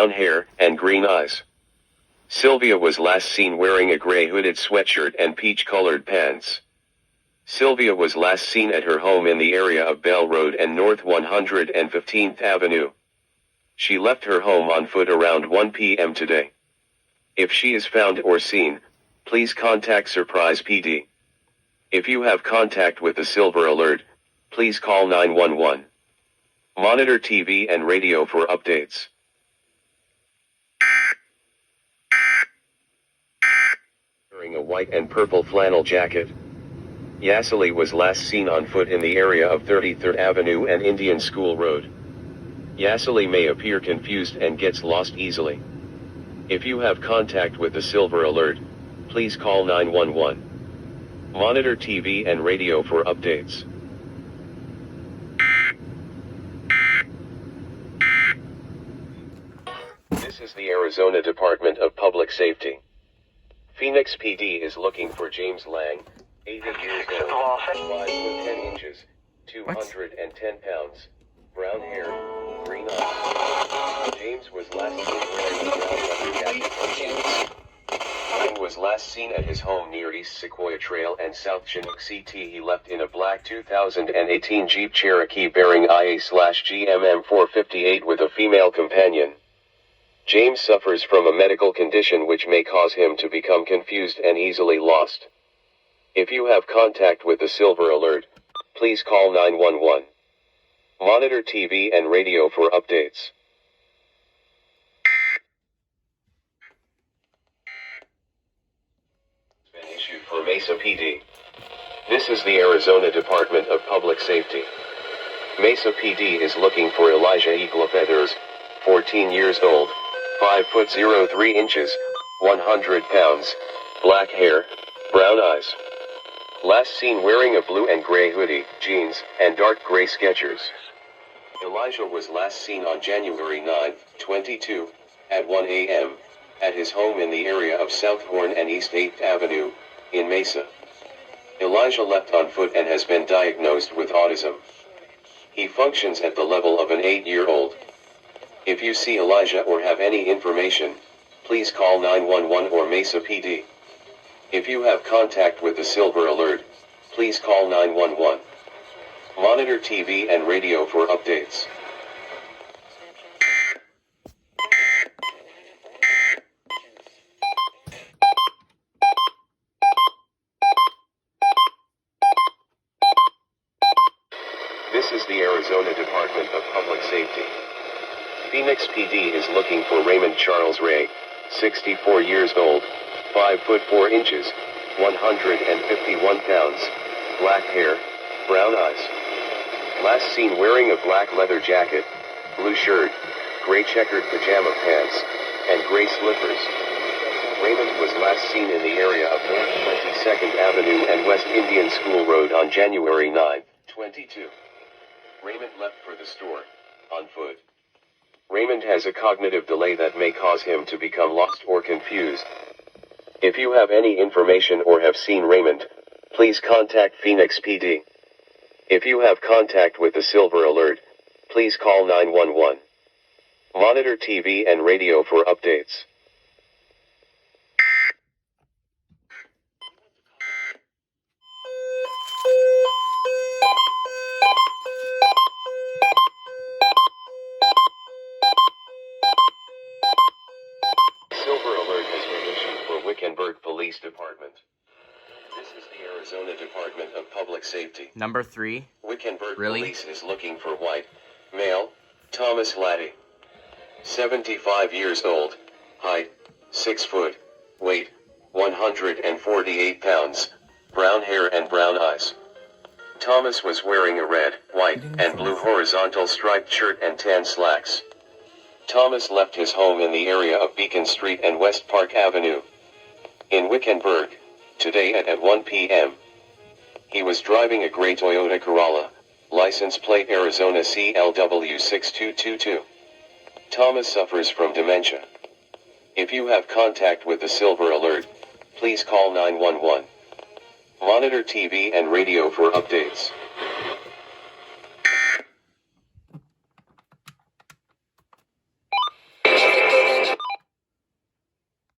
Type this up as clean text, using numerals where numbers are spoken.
brown hair, and green eyes. Sylvia was last seen wearing a gray hooded sweatshirt and peach-colored pants. Sylvia was last seen at her home in the area of Bell Road and North 115th Avenue. She left her home on foot around 1 p.m. today. If she is found or seen, please contact Surprise PD. If you have contact with the Silver Alert, please call 911. Monitor TV and radio for updates. Wearing a white and purple flannel jacket. Yasali was last seen on foot in the area of 33rd Avenue and Indian School Road. Yasali may appear confused and gets lost easily. If you have contact with the Silver Alert, please call 911. Monitor TV and radio for updates. This is the Arizona Department of Public Safety. Phoenix PD is looking for James Lang, 80 years old, 5 foot 10 inches, 210 pounds, brown hair, green eyes. James was last seen wearing a brown leather jacket and jeans. Lang was last seen at his home near East Sequoia Trail and South Chinook CT. He left in a black 2018 Jeep Cherokee bearing IA/GMM 458 with a female companion. James suffers from a medical condition which may cause him to become confused and easily lost. If you have contact with the Silver Alert, please call 911. Monitor TV and radio for updates. Been issued for Mesa PD. This is the Arizona Department of Public Safety. Mesa PD is looking for Elijah Iglesias, 14 years old, 5 foot 03 inches, 100 pounds, black hair, brown eyes. Last seen wearing a blue and gray hoodie, jeans, and dark gray Skechers. Elijah was last seen on January 9, 22, at 1 a.m., at his home in the area of South Horn and East 8th Avenue, in Mesa. Elijah left on foot and has been diagnosed with autism. He functions at the level of an 8-year-old. If you see Elijah or have any information, please call 911 or Mesa PD. If you have contact with the Silver Alert, please call 911. Monitor TV and radio for updates. This is the Arizona Department of Public Safety. Phoenix PD is looking for Raymond Charles Ray, 64 years old, 5 foot 4 inches, 151 pounds, black hair, brown eyes. Last seen wearing a black leather jacket, blue shirt, gray checkered pajama pants, and gray slippers. Raymond was last seen in the area of North 22nd Avenue and West Indian School Road on January 9, 22. Raymond left for the store, on foot. Raymond has a cognitive delay that may cause him to become lost or confused. If you have any information or have seen Raymond, please contact Phoenix PD. If you have contact with the Silver Alert, please call 911. Monitor TV and radio for updates. Silver Alert has been issued for Wickenburg Police Department. This is the Arizona Department of Public Safety. Number 3. Wickenburg Really? Police is looking for white, male, Thomas Laddie. 75 years old, height, 6 foot, weight, 148 pounds, brown hair and brown eyes. Thomas was wearing a red, white, and blue horizontal striped shirt and tan slacks. Thomas left his home in the area of Beacon Street and West Park Avenue, in Wickenburg, today at 1 p.m. He was driving a gray Toyota Corolla, license plate Arizona CLW 6222. Thomas suffers from dementia. If you have contact with the Silver Alert, please call 911. Monitor TV and radio for updates.